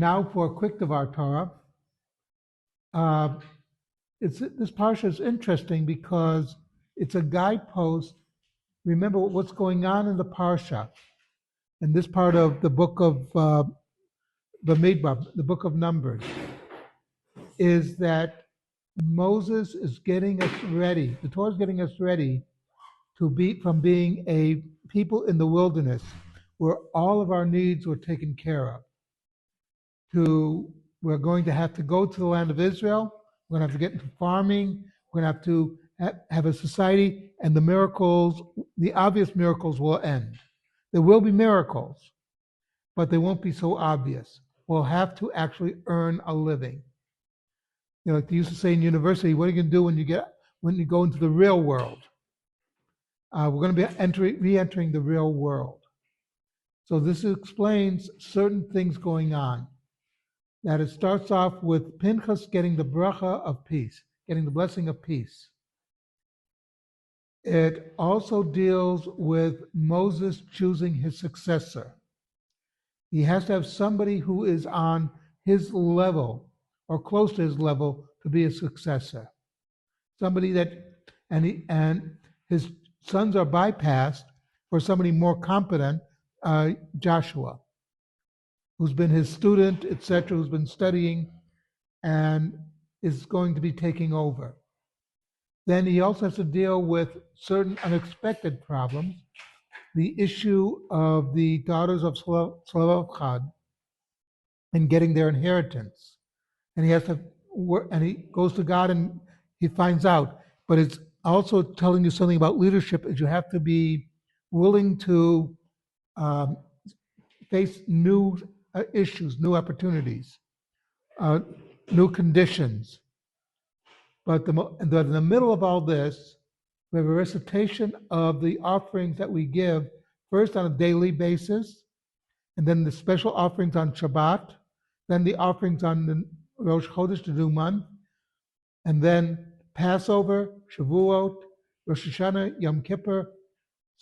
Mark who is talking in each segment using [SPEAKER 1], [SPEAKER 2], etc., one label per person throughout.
[SPEAKER 1] now for a quick Devar Torah. This parsha is interesting because it's a guidepost. Remember what's going on in the parsha, in this part of the book of Bamidbar, the book of Numbers, is that Moses is getting us ready. The Torah is getting us ready to be from being a people in the wilderness where all of our needs were taken care of. We're going to have to go to the land of Israel. We're going to have to get into farming. We're going to have to have a society, and the miracles, the obvious miracles, will end. There will be miracles, but they won't be so obvious. We'll have to actually earn a living. You know, like they used to say in university, what are you going to do when you go into the real world? We're going to be re-entering the real world. So this explains certain things going on. That it starts off with Pinchas getting the bracha of peace, getting the blessing of peace. It also deals with Moses choosing his successor. He has to have somebody who is on his level or close to his level to be a successor. Somebody and his sons are bypassed for somebody more competent, Joshua, who's been his student, etc., who's been studying and is going to be taking over. Then he also has to deal with certain unexpected problems. The issue of the daughters of Zelophehad and getting their inheritance. And he has to work, and he goes to God and he finds out. But it's also telling you something about leadership, is you have to be willing to face new issues, new opportunities, new conditions. But in the middle of all this, we have a recitation of the offerings that we give, first on a daily basis, and then the special offerings on Shabbat, then the offerings on the Rosh Chodesh, the new month, and then Passover, Shavuot, Rosh Hashanah, Yom Kippur,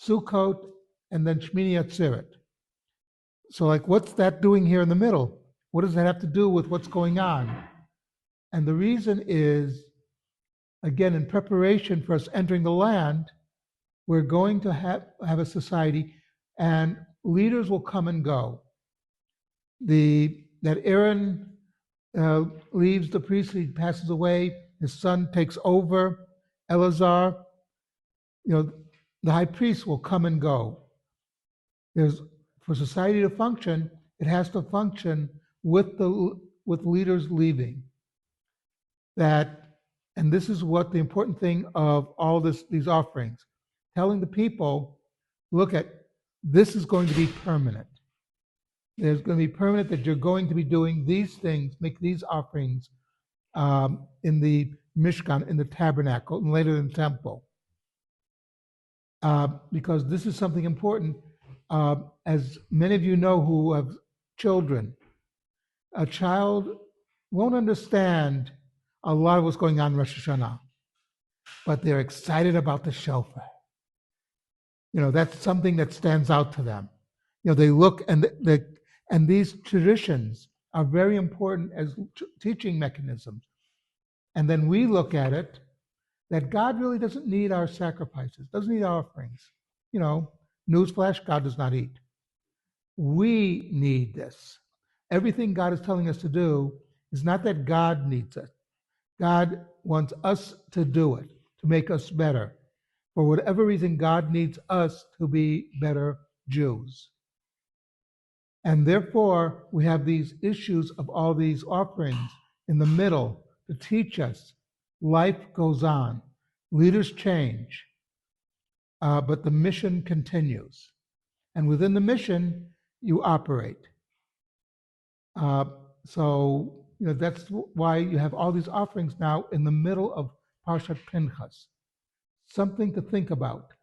[SPEAKER 1] Sukkot, and then Shmini Atzeret. So, like, what's that doing here in the middle? What does that have to do with what's going on? And the reason is, again, in preparation for us entering the land, we're going to have a society, and leaders will come and go. That Aaron leaves the priesthood, he passes away, his son takes over, Eleazar, the high priest will come and go. For society to function, it has to function with leaders leaving. And this is what the important thing of all these offerings, telling the people, look this is going to be permanent. There's going to be permanent that you're going to be doing these things, make these offerings in the Mishkan, in the tabernacle, and later in the temple. Because this is something important. As many of you know who have children, a child won't understand a lot of what's going on in Rosh Hashanah, but they're excited about the shofar. That's something that stands out to them. They look, and these traditions are very important as teaching mechanisms. And then we look at it that God really doesn't need our sacrifices, doesn't need our offerings. Newsflash, God does not eat. We need this. Everything God is telling us to do is not that God needs it. God wants us to do it, to make us better. For whatever reason, God needs us to be better Jews. And therefore, we have these issues of all these offerings in the middle to teach us life goes on, leaders change, but the mission continues. And within the mission, you operate. So that's why you have all these offerings now in the middle of Parshat Pinchas. Something to think about.